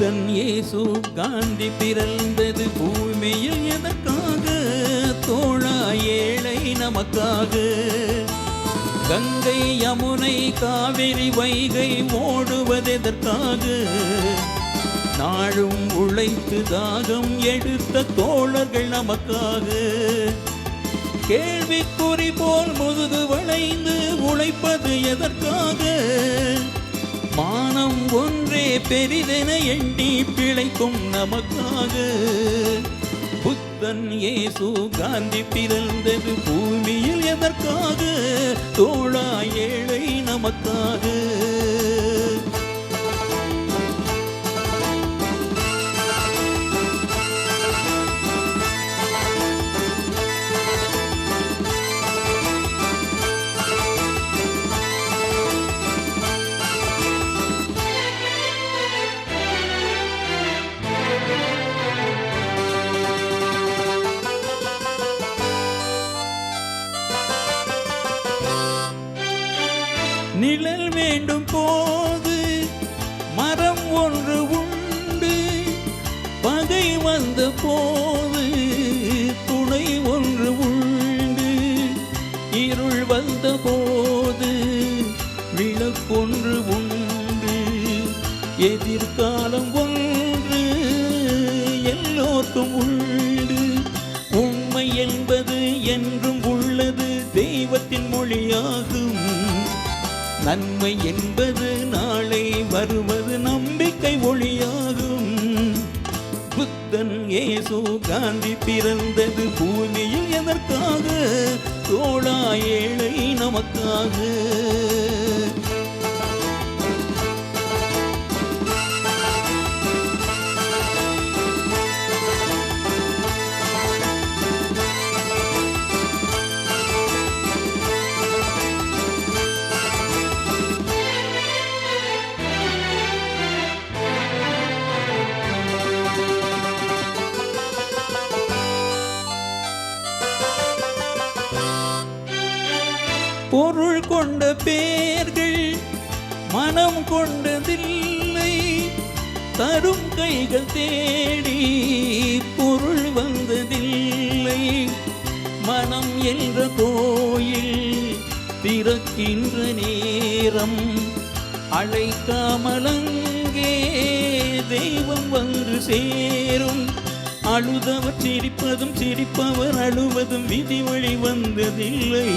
புத்தன் இயேசு காந்தி பிறந்தது பூமியில் எதற்காக? தோழா ஏழை நமக்காக. கங்கை யமுனை காவிரி வைகை ஓடுவதெதற்காக? நாளும் உழைத்து தாகம் எடுத்த தோழர்கள் நமக்காக. கேள்விக்குறி போல் முதுகு வளைந்து உழைப்பது எதற்காக? மானம் ஒன்றே பெரிதென எண்ணி பிழைக்கும் நமக்காக. புத்தன் இயேசு காந்தி பிறந்தது பூமியில் எதற்காக? தோழா ஏழை நமக்காக. நிழல் வேண்டும் போது மரம் ஒன்று உண்டு, பகை வந்த போது துணை ஒன்று உண்டு. இருள் வந்த போது விளக்கொன்று உண்டு. எதிர்காலம் ஒன்று எல்லோருக்கும் உண்டு. உண்மை என்பது என்றும் உள்ளது, தெய்வத்தின் மொழியாகும். நன்மை என்பது நாளை வருவது, நம்பிக்கை ஒளியாகும். புத்தன் இயேசு காந்தி பிறந்தது பூமியில் எதற்காக? தோழா ஏழை நமக்காக. பொருள் கொண்ட பேர்கள் மனம் கொண்டதில்லை, தரும் கைகள் தேடி பொருள் வந்ததில்லை. மனம் என்ற கோயில் திறக்கின்ற நேரம், அழைக்காமலங்கே தெய்வம் வந்து சேரும். அழுதவர் சிரிப்பதும் சிரிப்பவர் அழுவதும் விதி வழி வந்ததில்லை.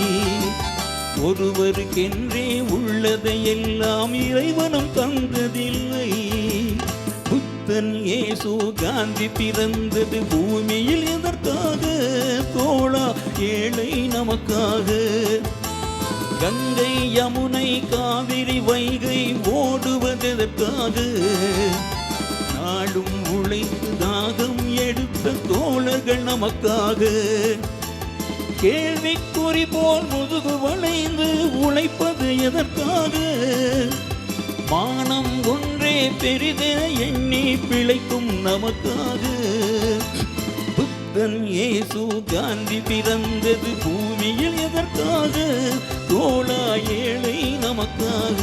ஒருவருக்கென்றே உள்ளதை எல்லாம் இறைவனும் தந்ததில்லை. புத்தன் இயேசு காந்தி பிறந்தது பூமியில் எதற்காக? தோழா ஏழை நமக்காக. கங்கை யமுனை காவிரி வைகை ஓடுவதற்காக? நாடும் உழைத்து தாகம் எடுத்த தோழர்கள் நமக்காக. கேள்விக்குறி போல் முதுகு வளைந்து உழைப்பது எதற்காக? மானம் ஒன்றே பெரிதென எண்ணி பிழைக்கும் நமக்காக. புத்தன் இயேசு காந்தி பிறந்தது பூமியில் எதற்காக? தோழா ஏழை நமக்காக.